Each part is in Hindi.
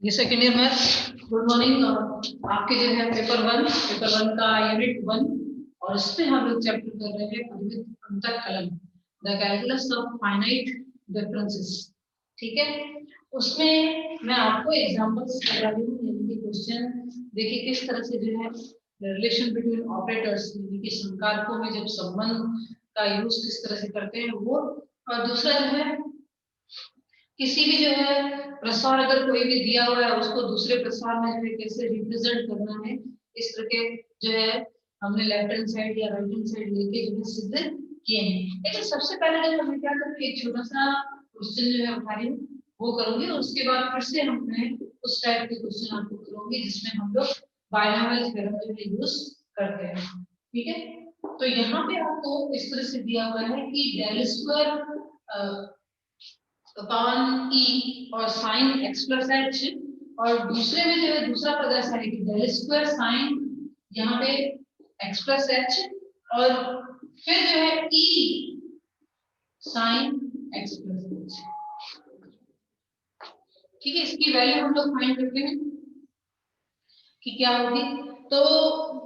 ये second year math. Good morning. आपके जो है पेपर वन का यूनिट 1 और उसमें हम लोग चैप्टर कर रहे हैं परिमित अंतःकलन, the calculus of finite differences. ठीक है, उसमें मैं आपको एग्जांपल्स बता रही हूँ, यानी कि क्वेश्चन देखिए किस तरह से जो है रिलेशन बिटवीन ऑपरेटर्स, यानी कि संकारकों में जब संबंध का यूज किस तरह से करते हैं वो। और दूसरा जो है किसी भी जो है प्रसार अगर कोई भी दिया हुआ है उसको दूसरे प्रसार में जो है कैसे रिप्रेजेंट करना है, इस तरह के जो है हमने लेफ्ट हैंड साइड या राइट हैंड साइड लेके जो है सिद्ध किए हैं। लेकिन सबसे पहले जो मैं क्या करूँगी, एक छोटा सा क्वेश्चन जो है उठा रही हूँ वो करूंगी, और उसके बाद फिर से हमने उस टाइप के क्वेश्चन आपको करूंगी जिसमें हम लोग बायनॉमियल थ्योरम जो है यूज करते हैं। ठीक है, तो यहाँ पे आपको इस तरह से दिया हुआ है कि डेल स्क्वायर अपॉन ई और साइन एक्स प्लस एच, और दूसरे में जो है दूसरा पद ऐसा है कि डेल स्क्वायर साइन यहाँ पे एक्स प्लस एच, और फिर जो है ई साइन एक्स प्लस एच। ठीक है, इसकी वैल्यू हम लोग फाइंड करते हैं कि क्या होगी। तो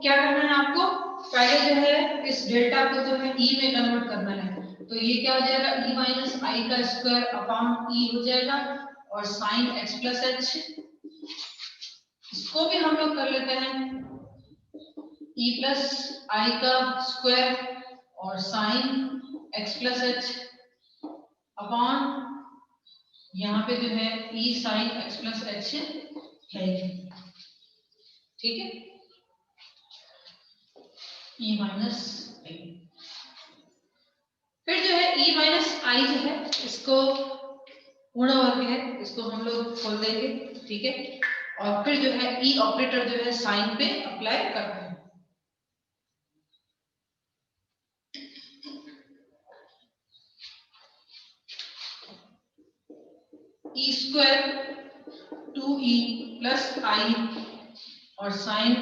क्या करना है आपको, पहले जो है इस डेल्टा को जो है ई में कन्वर्ट करना है। तो ये क्या हो जाएगा, ई माइनस आई का स्क्वायर अपॉन ई हो जाएगा, और साइन एक्स प्लस एच इसको भी हम लोग कर लेते हैं ई प्लस आई का स्क्वायर और sign X plus H upon यहाँ पे जो है ई साइन एक्स प्लस एच है। ठीक है, ई माइनस आई, फिर जो है ई माइनस आई जो है इसको पूर्ण वर्ग है, इसको हम लोग खोल देंगे। ठीक है, और फिर जो है ई ऑपरेटर जो है साइन पे अप्लाई करते हैं। ई स्क्वायर 2e प्लस आई और साइन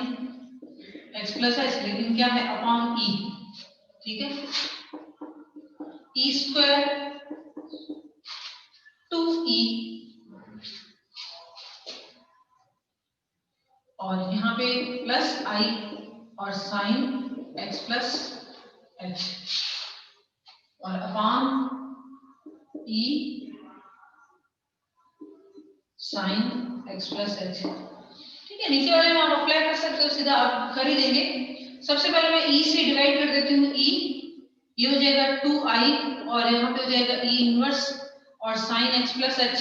एक्स प्लस एच, लेकिन क्या है अपॉन ई। ठीक है, ई स्क्वायर 2e और यहाँ पे प्लस आई और साइन एक्स प्लस एच और अपॉन ई साइन एक्स प्लस एच। ठीक है, नीचे वाले में आप अप्लाई कर सकते हो, सीधा आप कर ही देंगे। सबसे पहले मैं ई से डिवाइड कर देती हूँ, ई ये हो जाएगा 2i और यहाँ पे हो जाएगा ई इनवर्स और साइन एक्स प्लस एच।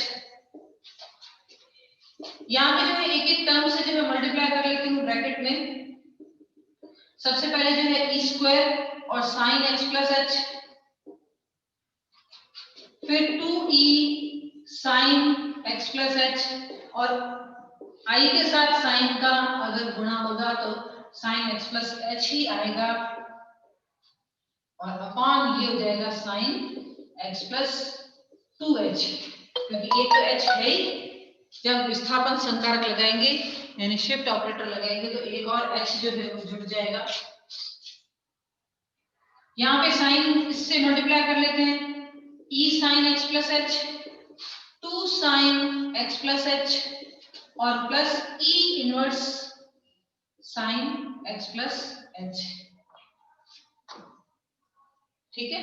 यहाँ पे जो है एक एक टर्म से जो है मल्टीप्लाई कर लेती हूँ ब्रैकेट में। सबसे पहले जो है ई स्क्वायर और साइन एक्स प्लस एच, फिर 2e sign X plus H और आई के साथ साइन का अगर गुणा होगा तो साइन एक्स प्लस एच ही आएगा, और अपॉन ये हो जाएगा साइन एक्स प्लस 2h, क्योंकि एक तो h है ही। जब विस्थापन संकारक लगाएंगे यानी शिफ्ट ऑपरेटर लगाएंगे तो एक और h जो है वो जुड़ जाएगा। यहाँ पे साइन इससे मल्टीप्लाई कर लेते हैं, e sine X plus H 2 sine X plus H और plus e inverse sine X plus H. ठीक है,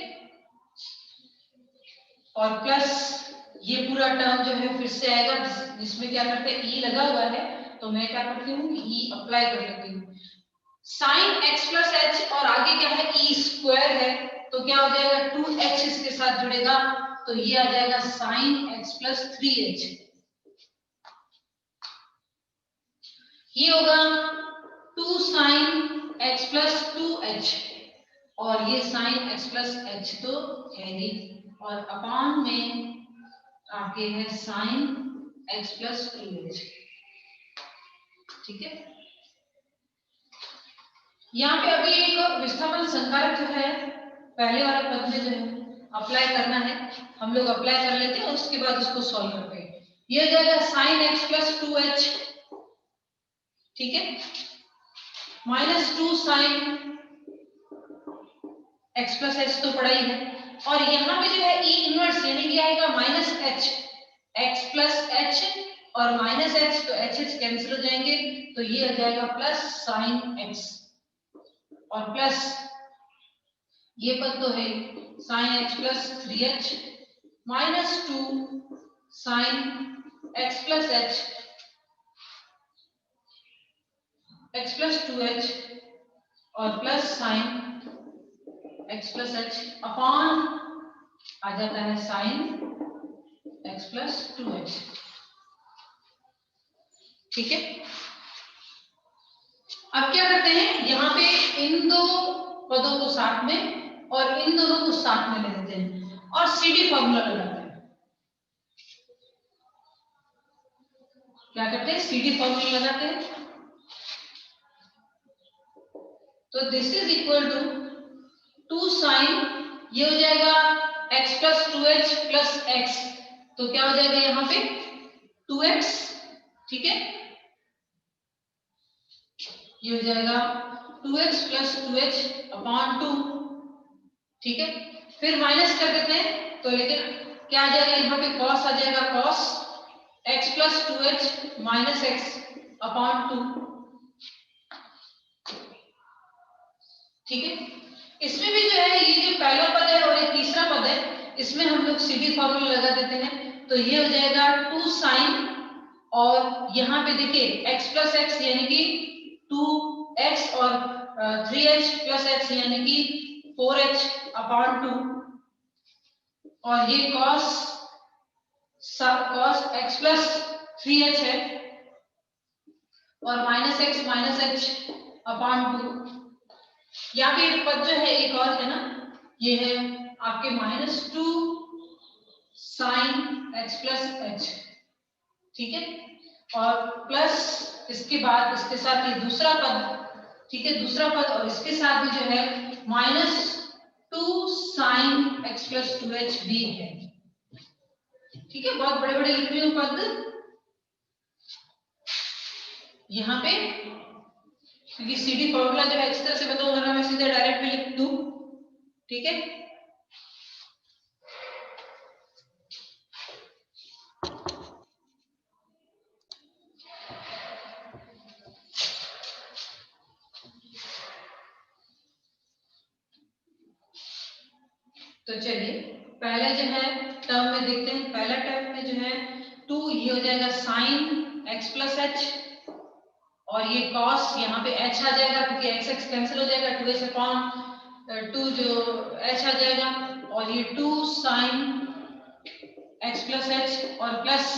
और प्लस ये पूरा टर्म जो है फिर से आएगा जिसमें क्या करते हैं ई लगा हुआ है, तो मैं क्या करती हूँ कि ई अप्लाई कर लेती हूँ। साइन एक्स प्लस एच और आगे क्या है ई स्क्वायर है, तो क्या हो जाएगा 2h इसके साथ जुड़ेगा, तो ये आ जाएगा साइन एक्स प्लस 3h। ये होगा 2 साइन एक्स प्लस 2h और ये साइन एक्स प्लस एच तो है ही, और अपॉन में आपके है साइन एक्स प्लस 2h। ठीक है, यहाँ पे अभी एक विस्थापन संकारक जो है पहले वाले पद में जो है अप्लाई करना है, हम लोग अप्लाई कर लेते हैं उसके बाद उसको सॉल्व करते हैं। ये जाएगा साइन एक्स प्लस 2h, ठीक है, minus 2 sine X plus H तो पड़ा ही है, और यहाँ पे जो है ई इनवर्स यानी कि आएगा minus H X plus H और माइनस एच एच कैंसिल हो जाएंगे, तो ये आ जाएगा प्लस साइन एक्स, और प्लस ये पद तो है sine X plus 3h minus 2 sine X plus X plus 2h और plus sine X plus h upon आ जाता है साइन एक्स प्लस 2h। ठीक है, अब क्या करते हैं, यहाँ पे इन दो पदों को साथ में और इन दोनों को साथ में ले लेते हैं और सीडी फॉर्मूला लगाते हैं। क्या करते हैं, सीडी फॉर्मूला लगाते हैं। तो this is equal to 2 sine, ये हो जाएगा x plus 2h plus x, तो क्या हो जाएगा यहाँ पे 2x। ठीक है, ये हो जाएगा 2x प्लस 2h अपॉन 2। ठीक है, फिर माइनस कर देते हैं, तो लेकिन क्या आ जाएगा यहाँ पे cos आ जाएगा, cos x plus 2h minus x upon 2। ठीक है, इसमें भी जो है ये जो पहला पद है और ये तीसरा पद है, इसमें हम लोग सीडी फॉर्मूला लगा देते हैं, तो ये हो जाएगा 2 साइन, और यहाँ पे देखिए x प्लस एक्स यानी कि 2x और 3h प्लस x यानी कि 4h अपॉन 2, और ये cos x प्लस 3h है और माइनस h अपॉन 2। यहाँ पे एक पद जो है एक और है ना, ये है आपके minus 2 sine x plus h। ठीक है, और प्लस इसके बाद इसके साथ ये दूसरा पद, ठीक है, दूसरा पद, और इसके साथ भी जो है minus 2 sine x plus 2h भी है। ठीक है, बहुत बड़े बड़े लिख रही हूँ पद यहाँ पे, क्योंकि सीडी फॉर्मूला जो है इस तरह से बताऊंगा ना, मैं सीधे डायरेक्ट भी लिख दूं। ठीक है, तो चलिए पहले जो है टर्म में देखते हैं। पहला टर्म में जो है 2, ये हो जाएगा साइन x प्लस h, और ये cos यहाँ पे h आ जाएगा क्योंकि x x कैंसिल हो जाएगा, 2h अपॉन 2 जो h आ जाएगा, और ये 2 साइन x प्लस h और प्लस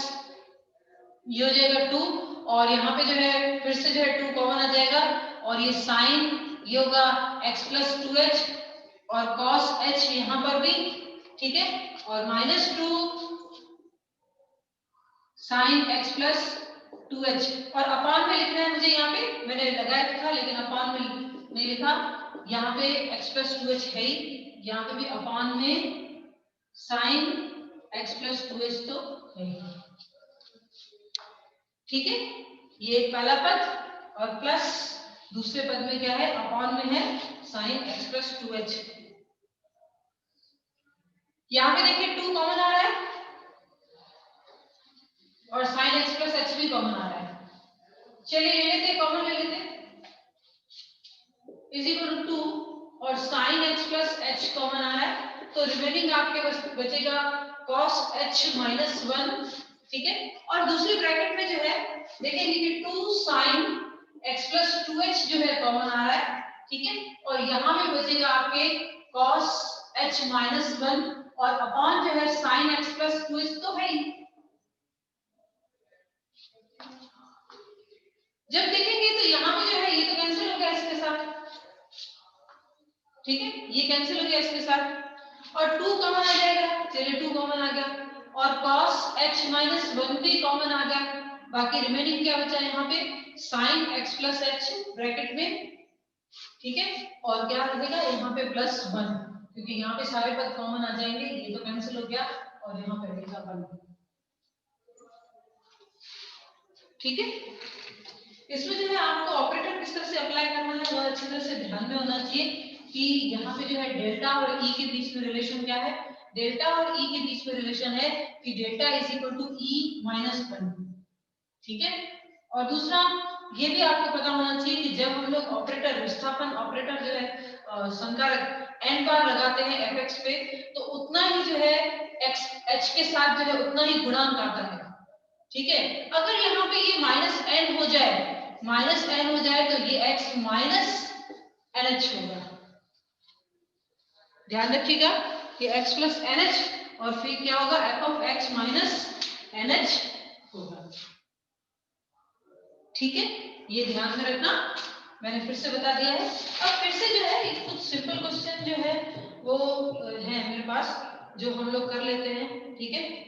ये हो जाएगा 2, और यहाँ पे जो है फिर से जो है 2 कॉमन आ जाएगा, और ये साइन ये होगा x प्लस 2h और cos h यहाँ पर भी। ठीक है, और minus 2 sine x plus 2h, और अपॉन में लिखना है मुझे, यहाँ पे मैंने लगाया था लेकिन अपॉन में नहीं लिखा, यहाँ पे x प्लस 2h है ही, यहाँ पे भी अपॉन में साइन x प्लस 2h तो है ही। ठीक है, ये पहला पद, और प्लस दूसरे पद में क्या है, अपॉन में है साइन x प्लस 2h। यहाँ पे देखिए 2 कॉमन आ रहा है और साइन x प्लस h भी कॉमन आ रहा है। चलिए ले लेते हैं, कॉमन ले लेते हैं, इज इक्वल टू 2 और sine x plus h common आ रहा है, तो रिमेनिंग आपके पास बचेगा cos h माइनस 1। ठीक है, और दूसरे ब्रैकेट में जो है देखेंगे कि 2 साइन x प्लस 2h जो है कॉमन आ रहा है। ठीक है, और यहाँ में बचेगा आपके cos h माइनस 1 और अपॉन जो है साइन x प्लस 2h तो है ही। जब देखेंगे तो यहाँ पे जो है ये तो कैंसिल हो गया इसके साथ। ठीक है, ये कैंसिल हो गया इसके साथ और 2 कॉमन आ जाएगा, चलिए 2 कॉमन आ गया, और cos h माइनस 1 भी कॉमन आ गया, बाकी रिमेनिंग क्या बचा यहाँ पे sin x plus h bracket में। ठीक है, और क्या रहेगा यहाँ पे प्लस 1, क्योंकि यहाँ पे सारे पद कॉमन आ जाएंगे, ये तो कैंसिल हो गया और यहाँ पे रहेगा 1। ठीक है, इसमें जो है आपको ऑपरेटर किस तरह से अप्लाई करना है बहुत अच्छी तरह से ध्यान में होना चाहिए कि यहाँ पे जो है डेल्टा और ई के बीच में रिलेशन क्या है। डेल्टा और ई के बीच में रिलेशन है कि delta is equal to E minus 1। ठीक है, और दूसरा ये भी आपको पता होना चाहिए कि जब हम लोग ऑपरेटर विस्थापन ऑपरेटर जो है संकारक n बार लगाते हैं fx पे, तो उतना ही जो है x h के साथ जो है उतना ही गुणांक आता है। ठीक है, अगर यहाँ पे ये माइनस n हो जाए तो ये x माइनस NH होगा। ध्यान रखिएगा कि x प्लस NH और फिर क्या होगा f of x minus NH होगा। ठीक है, ये ध्यान में रखना, मैंने फिर से बता दिया है। अब फिर से जो है कुछ सिंपल क्वेश्चन जो है वो है मेरे पास, जो हम लोग कर लेते हैं। ठीक है,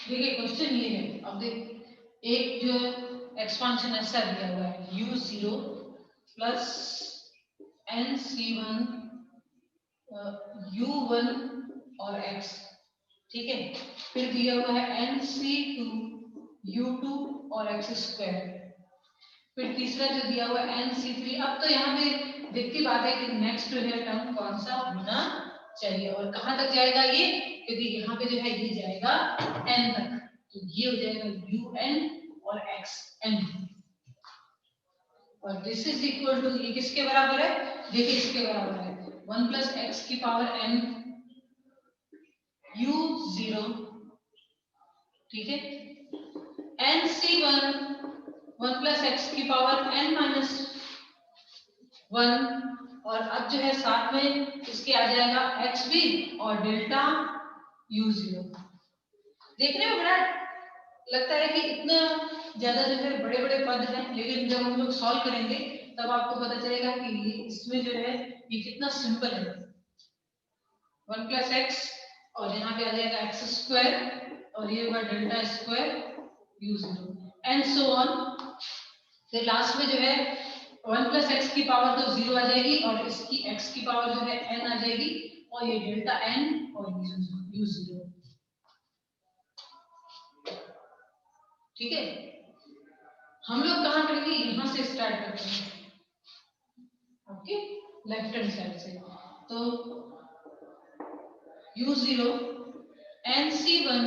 देखिए क्वेश्चन ये है। अब देख, एक जो एक्सपांशन ऐसा दिया हुआ है u0 प्लस nc1 u1 और x। ठीक है, फिर दिया हुआ है nc2 u2 और x स्क्वायर। फिर तीसरा जो दिया हुआ है nc3। अब तो यहाँ पे देखती बात है कि नेक्स्ट जो है टर्म कौन सा होना चाहिए और कहां तक जाएगा ये, क्योंकि यहाँ पे जो है ये जाएगा n तक, तो ये हो जाएगा un और xn। और दिस इज इक्वल टू, ये किसके बराबर है, देखिए इसके बराबर है 1 प्लस एक्स की पावर n u0। ठीक है, nc1 1 प्लस एक्स की पावर n माइनस 1। और अब जो है साथ में इसके आ जाएगा एक्स भी और डेल्टा u0। देखने में बड़ा लगता है कि इतना ज्यादा जो है बड़े बड़े पद हैं, लेकिन जब हम लोग सॉल्व करेंगे तब आपको पता चलेगा कि ये इसमें जो है ये कितना सिंपल है। 1 प्लस एक्स और यहाँ पे आ जाएगा एक्स स्क्वायर और ये होगा delta square u0 and so on. फिर लास्ट में जो है 1 प्लस एक्स की पावर तो 0 आ जाएगी और इसकी x की पावर जो है n आ जाएगी और ये डेल्टा n और u0। ठीक है, हम लोग कहां करेंगे, यहां से स्टार्ट करते हैं ओके, लेफ्ट हैंड साइड से। तो u0 nc1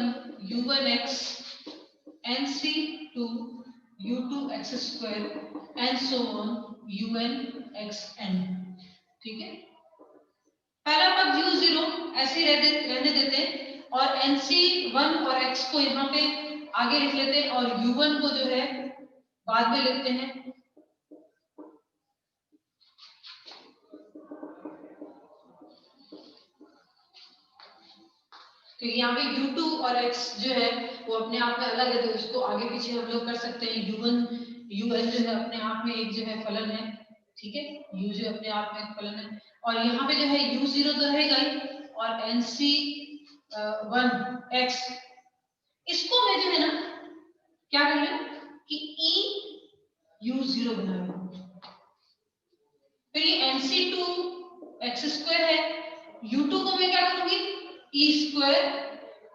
u1x nc2 u2x square and so on un xn। ठीक है, पहला पद u0 ऐसे ही रहने देते हैं और nc1 और x को यहाँ पे आगे लिख लेते हैं और u1 को जो है बाद में लिखते हैं। तो यहाँ पे u2 और x जो है वो अपने आप में अलग है, तो इसको आगे पीछे हम लोग कर सकते हैं। u1 un जो है अपने आप में एक जो है फलन है। ठीक है, u जो अपने आप में एक फलन है और यहाँ पे जो है u0 तो रहेगा ही और nc1 x, इसको मैं जो है ना क्या कर रही हूँ कि e u0 बना रही हूँ। फिर ये nc2 x स्क्वायर है, u2 को मैं क्या करूंगी e स्क्वायर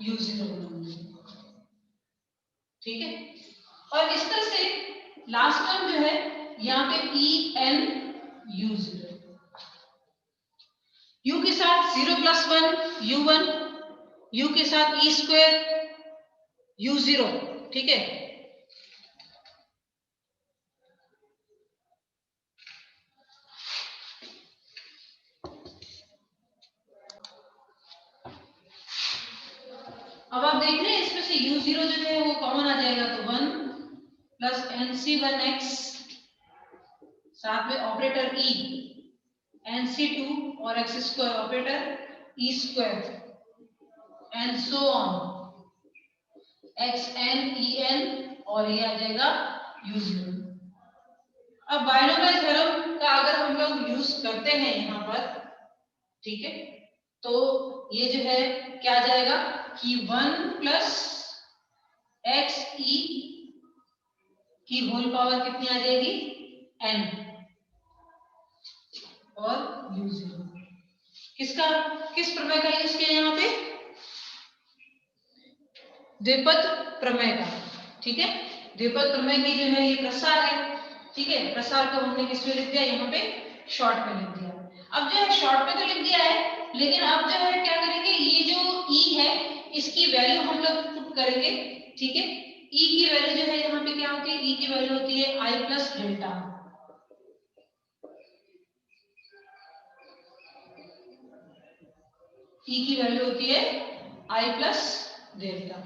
u0 बनाऊंगी। ठीक है, और इस तरह से लास्ट टर्म जो है यहाँ पे e n u0, u के साथ 0 प्लस 1 u1, u के साथ e स्क्वायर u0। ठीक है, अब आप देख रहे हैं इसमें से u0 जो है वो कॉमन आ जाएगा, तो 1 प्लस nc1x साथ में ऑपरेटर e nc2 और x square operator e square and so on xn en और ये आ जाएगा u0। अब बायनोमियल थ्योरम का अगर हम लोग यूज करते हैं यहाँ पर, ठीक है, तो ये जो है क्या आ जाएगा कि 1 प्लस एक्स ई की होल पावर कितनी आ जाएगी n और u0। किस प्रमेय का यूज किया यहाँ पे, द्विपद प्रमेय का, ठीक है। द्विपद प्रमेय की जो है ये प्रसार है, ठीक है। प्रसार को हमने किस में लिख दिया, यहाँ पे शॉर्ट में लिख दिया। अब जो है शॉर्ट में तो लिख दिया है, लेकिन अब जो है क्या करेंगे, ये जो ई है इसकी वैल्यू हम लोग पुट करेंगे, ठीक है। ई की वैल्यू जो है यहाँ पे क्या होती है, ई की वैल्यू होती है आई प्लस डेल्टा। ई की वैल्यू होती है आई प्लस डेल्टा,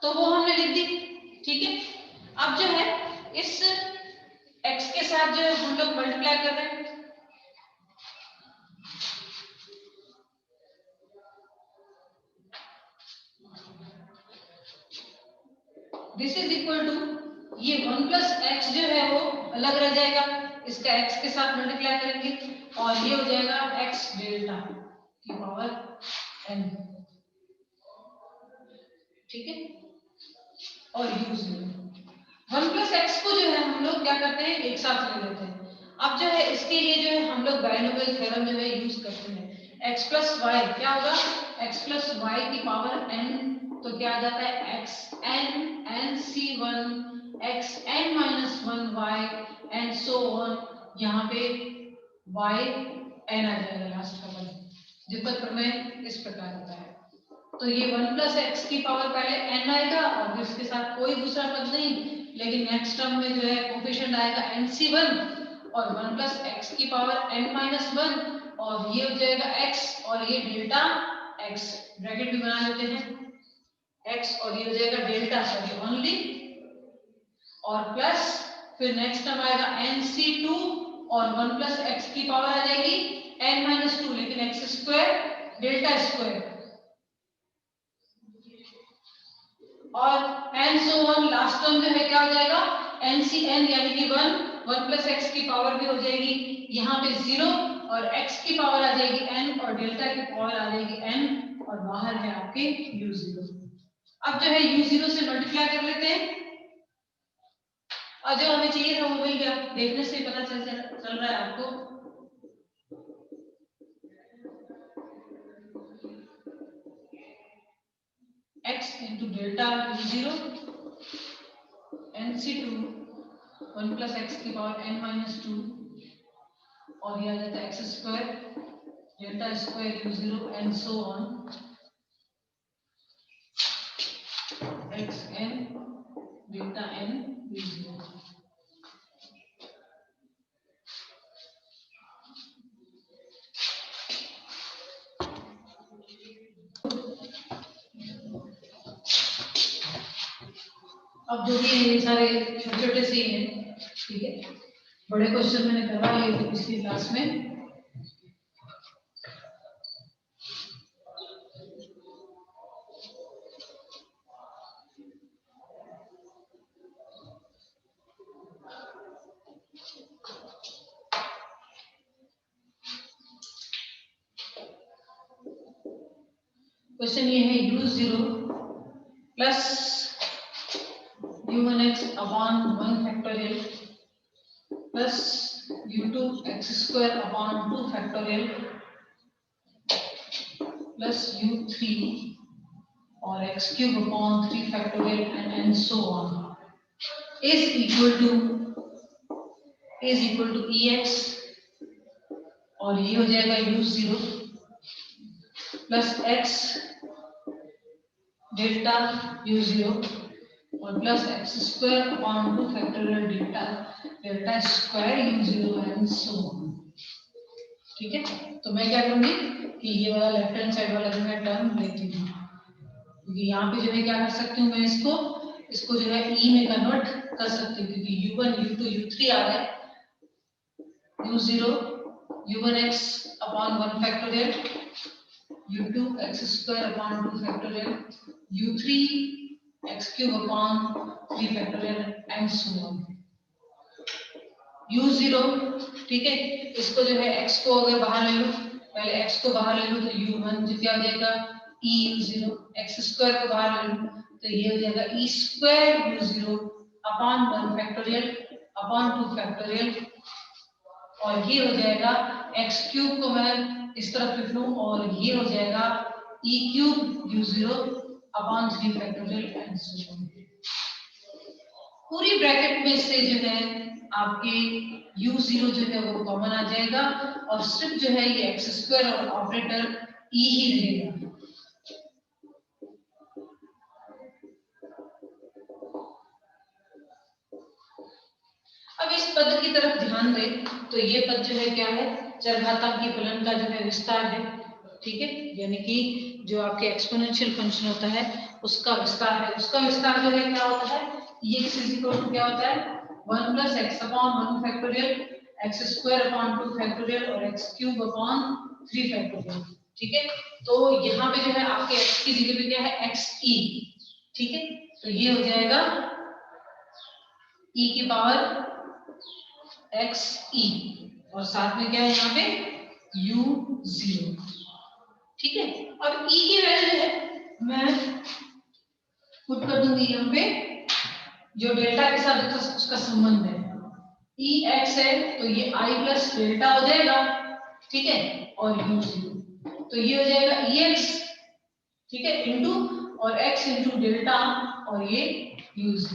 तो वो हमने लिख दी, ठीक है। अब जो है इस x के साथ जो है हम लोग मल्टीप्लाई कर रहे हैं, दिस इज इक्वल टू ये 1 प्लस एक्स जो है वो अलग रह जाएगा, इसका x के साथ मल्टीप्लाई करेंगे और ये हो जाएगा x डेल्टा की पावर n, ठीक है। और यूज 1 प्लस एक्स को जो है हम लोग क्या करते हैं, एक साथ ले लेते हैं। अब जो है इसके लिए जो है हम लोग बायनोमियल थ्योरम जो है यूज करते हैं। x प्लस वाई क्या होगा, x प्लस वाई की पावर n, तो क्या आ जाता है x n n c1 x n minus 1 y and so on, यहाँ पे y n आ जाएगा लास्ट का पद। द्विपद प्रमेय इस प्रकार होता है। तो ये 1 प्लस एक्स की पावर पहले n आएगा और फिर इसके साथ कोई दूसरा पद नहीं, लेकिन नेक्स्ट टर्म में जो है कोफिशिएंट आएगा nc1 और 1 प्लस एक्स की पावर n माइनस 1 और ये हो जाएगा x और ये डेल्टा x, ब्रैकेट भी बना लेते हैं x और ये हो जाएगा डेल्टा सॉरी ओनली, और प्लस फिर नेक्स्ट टर्म आएगा nc2 और 1 प्लस एक्स की पावर आ जाएगी n माइनस 2 लेकिन x स्क्वायर डेल्टा स्क्वायर और n so on, last term जो है क्या हो जाएगा ncn यानी कि 1 प्लस एक्स की पावर भी हो जाएगी यहाँ पे 0 और x की पावर आ जाएगी n और डेल्टा की पावर आ जाएगी n और बाहर है आपके u0। अब जो है u0 से मल्टीप्लाई कर लेते हैं और जो हमें चाहिए था वो मिल गया, देखने से पता चल रहा है आपको। x into delta u0 nc2 1 plus x की पावर n माइनस 2 और ये आ जाता है x square delta square u0 and so on x n delta n u0। अब जो भी ये सारे छोटे छोटे से हैं, ठीक है, बड़े क्वेश्चन मैंने करवा लिए थे पिछली क्लास में। क्वेश्चन ये है u0 plus u1x upon 1 factorial plus u2x square upon 2 factorial plus u3 और x cube upon 3 factorial and so on is equal to ex और ये हो जाएगा u0 plus x delta u0 और plus x square upon 2 factorial delta square u0 and so on, ठीक है। तो मैं क्या करूंगी कि ये वाला लेफ्ट हैंड साइड वाला जो है टर्म लेती हूँ, क्योंकि यहाँ पे जो है क्या कर सकती हूँ मैं इसको जो है ई में कन्वर्ट कर सकती हूँ, क्योंकि u1 u2 u3 आ रहा है, u0 u1x upon 1 factorial u2 x square upon 2 factorial u3 x cube upon 3 factorial and so on u0, ठीक है। इसको जो है x को अगर बाहर ले लो, पहले x को बाहर ले लो तो u1 जो क्या हो जाएगा e u0, x स्क्वायर को बाहर ले लो तो ये हो जाएगा e square u0 upon 1 factorial upon 2 factorial और ये हो जाएगा x क्यूब को मैं इस तरफ लिख लूं और ये हो जाएगा e cube u0 upon 3 factorial and so on. पूरी ब्रैकेट में से जो है आपके u0 जो है वो कॉमन आ जाएगा और सिर्फ जो है ये एक्स स्क्वायर और ऑपरेटर e ही रहेगा। अब इस पद की तरफ ध्यान दें तो ये पद जो है क्या है, चरघातांकी फलन का जो है विस्तार है, ठीक है, यानी कि जो आपके एक्सपोनेंशियल फंक्शन होता है उसका विस्तार है। उसका विस्तार जो है क्या होता है, x क्या होता है 1 + x upon 1 factorial x square upon 2 factorial और x क्यूब अपॉन 3 फैक्टोरियल, ठीक है। तो यहाँ पे जो है आपके x की जगह पे क्या है xe, ठीक है, तो ये हो जाएगा e की पावर xe और साथ में क्या है यहाँ पे u0, ठीक है। अब e की वैल्यू जो है मैं पुट कर दूंगी यहाँ पे, जो डेल्टा के साथ उसका संबंध है ex है तो ये i प्लस डेल्टा हो जाएगा, ठीक है, और u0 तो ये हो जाएगा ex, ठीक है, इंटू और x इंटू डेल्टा और ये u0,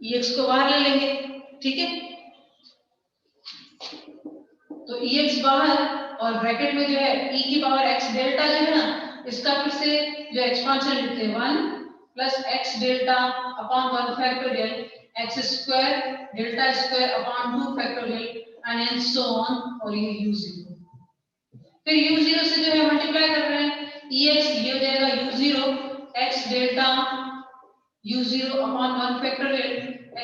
ex को बाहर ले लेंगे, ठीक है, तो ex बाहर और ब्रैकेट में जो है e की पावर x डेल्टा जो है ना इसका फिर से जो एक्सपांशन लिखते हैं 1 + x delta upon 1 factorial x square delta square upon 2 factorial and so on और ये u0, फिर u0 से जो है मल्टीप्लाई कर रहे हैं ex, ये हो जाएगा u0 x delta u0 upon 1 factorial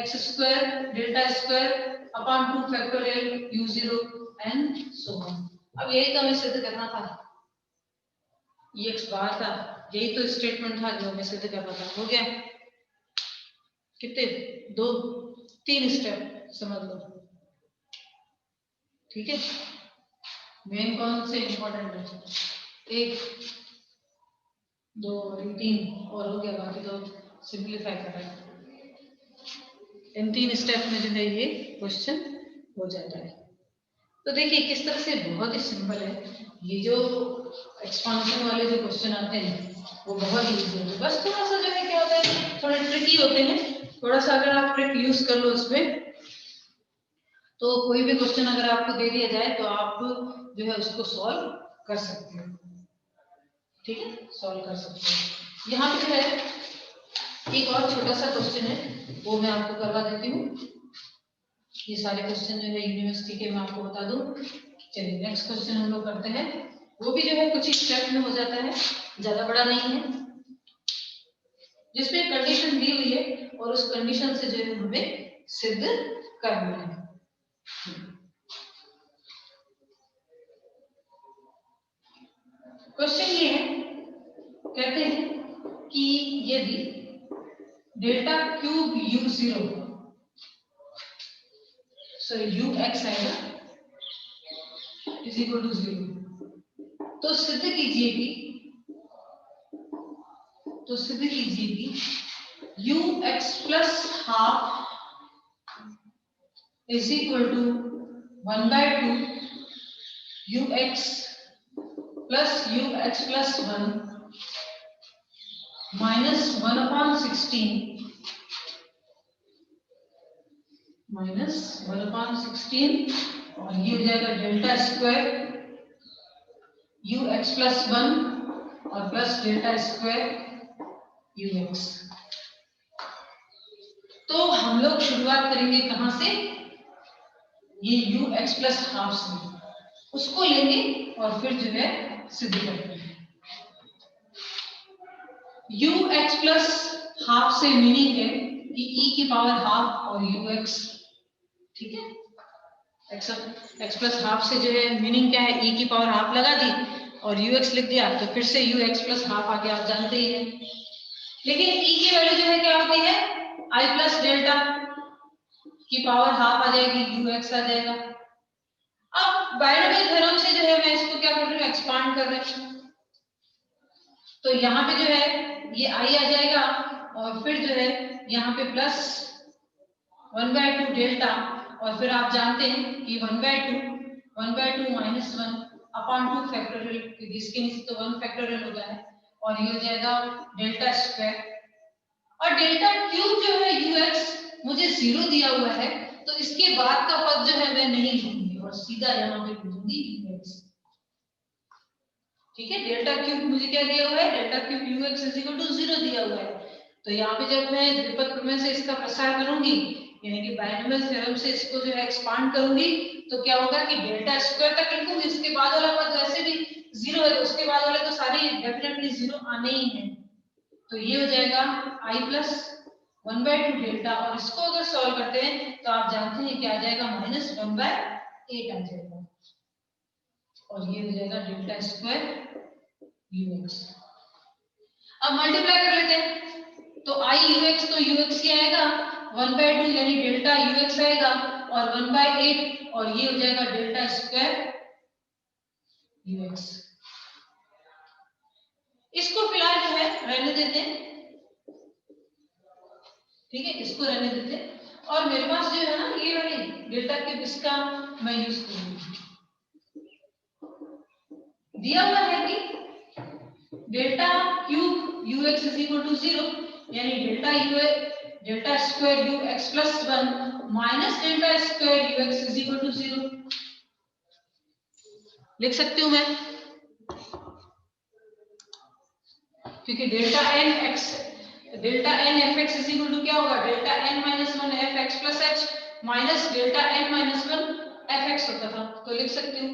x square delta square upon 2 factorial u0 and so on. अब यही तो हमें सिद्ध करना था, ex बाहर था, यही तो स्टेटमेंट था जो हमें सिद्ध करना था। हो गया, कितने 2-3 स्टेप समझ लो, ठीक है। मेन कौन से इंपॉर्टेंट है, 1 2 3 और हो गया, बाकी तो सिंपलीफाई कर रहे हैं। इन 3 स्टेप में जो है ये क्वेश्चन हो जाता है। तो देखिए किस तरह से बहुत ही सिंपल है, ये जो एक्सपांशन वाले जो क्वेश्चन आते हैं वो बहुत ही इजी है, बस थोड़ा सा जो है क्या होता है थोड़े ट्रिकी होते हैं, थोड़ा सा अगर आप ट्रिक यूज कर लो उसमें तो कोई भी क्वेश्चन अगर आपको दे दिया जाए तो आप जो है उसको सॉल्व कर सकते हो, ठीक है, सॉल्व कर सकते हो। यहाँ पे जो है एक और छोटा सा क्वेश्चन है वो मैं आपको करवा देती हूँ, ये सारे क्वेश्चन जो है यूनिवर्सिटी के मैं आपको बता दूं। चलिए नेक्स्ट क्वेश्चन हम लोग करते हैं, वो भी जो है कुछ ही स्टेप में हो जाता है, ज्यादा बड़ा नहीं है, जिसमें कंडीशन दी हुई है और उस कंडीशन से जो है हमें सिद्ध करना है। क्वेश्चन ये है, कहते हैं कि यदि डेल्टा क्यूब u0 ux आएगा इज इक्वल टू 0, तो सिद्ध कीजिए कि ux plus half is equal to 1/2 ux plus ux plus 1 minus 1/16 और ये हो जाएगा डेल्टा स्क्वायर ux प्लस 1 और प्लस डेल्टा स्क्वायर ux। तो हम लोग शुरुआत करेंगे कहां से, ये ux प्लस हाफ से, उसको लेंगे और फिर जो है सिद्ध करेंगे। ux प्लस हाफ से मीनिंग है कि e की पावर हाफ और ux, ठीक है, x प्लस हाफ से जो है मीनिंग क्या है, e की पावर हाफ लगा दी और ux लिख दिया, तो फिर से ux प्लस हाफ आ गया, आप जानते ही हैं। लेकिन e की वैल्यू जो है क्या होती है, i प्लस डेल्टा की पावर हाफ आ जाएगी, ux आ जाएगा। अब बायनोमियल थ्योरम से जो है मैं इसको क्या कर रही हूँ, एक्सपांड कर रही हूँ, तो यहाँ पे जो है ये i आ जाएगा और फिर जो है यहाँ पे प्लस 1/2 डेल्टा और फिर आप जानते हैं कि 1/2 माइनस 1 अपॉन 2 फैक्टोरियल, इसके नीचे तो 1 फैक्टोरियल होता है और ये हो जाएगा डेल्टा स्क्वायर, और डेल्टा क्यूब जो है ux मुझे 0 दिया हुआ है, तो इसके बाद का पद जो है मैं नहीं लिखूंगी और सीधा यहाँ पे लिख दूंगी ux। ठीक है, डेल्टा क्यूब मुझे क्या दिया हुआ है, delta cube ux is equal to 0 दिया हुआ है, तो यहाँ पे जब मैं द्विपद प्रमेय से इसका प्रसार करूंगी, यानी कि बायनोमियल थ्योरम से इसको जो है एक्सपांड करूंगी, तो क्या होगा कि डेल्टा स्क्वायर तक लिखूंगी, उसके बाद वाला पद वैसे भी 0 है, तो उसके बाद वाले तो सारे डेफिनेटली 0 आने ही हैं, तो ये हो जाएगा i प्लस 1/2 डेल्टा, और इसको अगर सॉल्व करते हैं तो आप जानते हैं क्या आ जाएगा, -1/8 आ जाएगा, और ये हो जाएगा डेल्टा स्क्वायर ux। अब मल्टीप्लाई कर लेते हैं, तो i ux तो ux ही आएगा, 1/2 यानी डेल्टा ux आएगा, और 1/8, और ये हो जाएगा डेल्टा स्क्वायर ux। इसको फिलहाल जो है रहने देते हैं, ठीक है, इसको रहने देते हैं, और मेरे पास जो है ना ये वाली डेल्टा क्यूब, इसका मैं यूज करूंगी। दिया हुआ है कि delta cube ux is equal to 0, यानी delta square ux plus 1 minus delta square ux is equal to 0 लिख सकती हूं मैं, क्योंकि delta N F X is equal to क्या होगा, delta N minus 1 F X plus H minus delta N minus 1 F X होता था, तो लिख सकती हूँ।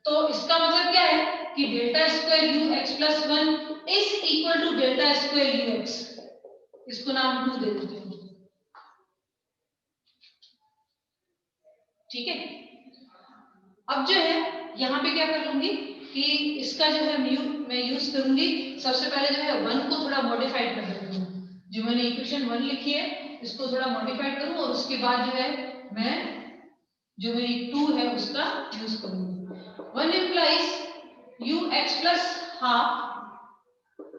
तो इसका मतलब क्या है कि delta square u x plus 1 is equal to delta square u x, इसको नाम 2 दे देते हैं, ठीक है। अब जो है यहाँ पे क्या कर लूंगी कि इसका जो है मैं यूज करूंगी, सबसे पहले जो है 1 को थोड़ा मॉडिफाइड कर देती हूँ, जो मैंने इक्वेशन 1 लिखी है इसको थोड़ा मॉडिफाइड करूँ, और उसके बाद जो है मैं जो मेरी 2 है उसका यूज करूंगी। 1 implies ux plus half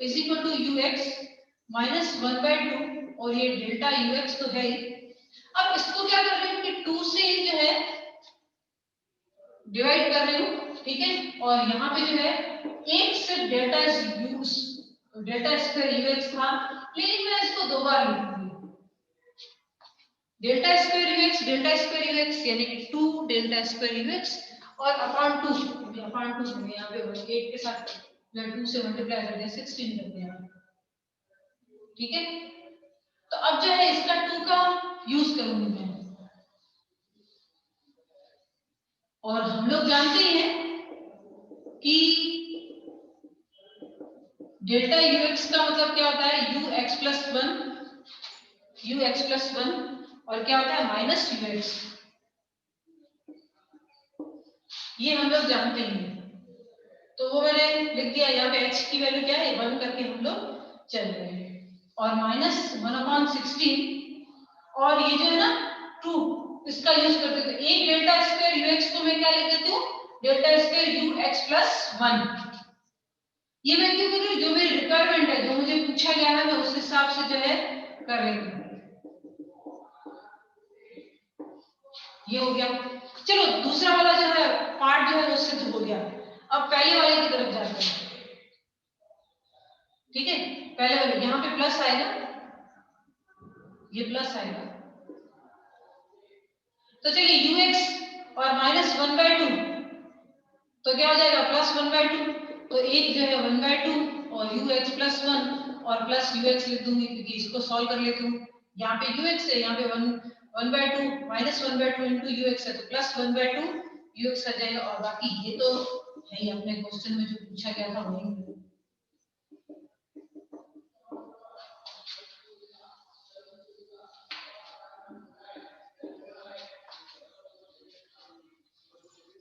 is equal to ux minus 1/2, और ये डेल्टा ux तो है ही। अब इसको क्या कर रही हूँ कि 2 से जो है डिवाइड कर रही हूँ, ठीक है, और यहाँ पे जो है एक से डेल्टा स्क्वायर ux था, लेकिन मैं इसको 2 बार लिखूंगी, डेल्टा स्क्वायर ux यानी कि 2 डेल्टा स्क्वायर ux और अपॉन 2 यहाँ पे 8 के साथ मैं 2 से मल्टीप्लाई कर दिया 16 कर दिया, ठीक है। तो अब जो है इसका 2 का यूज करूंगी मैं, और हम लोग जानते हैं कि डेल्टा ux का मतलब क्या होता है, ux प्लस 1 और क्या होता है माइनस ux, ये हम लोग जानते हैं, तो वो मैंने लिख दिया, यहाँ पे h की वैल्यू क्या है 1 करके हम लोग चल रहे हैं, और माइनस 1/16, और ये जो है ना 2 इसका यूज करते थे, एक डेल्टा स्क्वायर ux को मैं क्या लिख देती हूँ, डेल्टा स्क्वायर ux प्लस 1, ये मैं क्यों कर रही हूँ, जो मेरी रिक्वायरमेंट है, जो मुझे पूछा गया है, मैं उस हिसाब से जो है कर रही हूँ, ये हो गया। चलो दूसरा वाला जो है पार्ट जो है वो सिद्ध हो गया, अब पहले वाले की तरफ जाते हैं, ठीक है। पहले वाले यहाँ पे प्लस आएगा, ये प्लस आएगा, तो चलिए ux और माइनस 1/2, तो क्या हो जाएगा प्लस 1/2, तो एक जो है 1/2 और ux प्लस 1 और प्लस ux लिख दूंगी, क्योंकि इसको सॉल्व कर लेती हूँ, यहाँ पे ux है, यहाँ पे 1/2 माइनस 1/2 इंटू ux है, तो प्लस 1/2 ux आ जाएगा, और बाकी ये तो है ही अपने क्वेश्चन में जो पूछा गया था वही,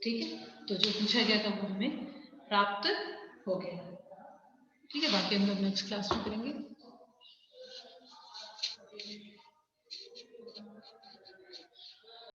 ठीक है। तो जो पूछा गया था वो हमें प्राप्त हो गया, ठीक है। बाकी हम लोग नेक्स्ट क्लास में करेंगे।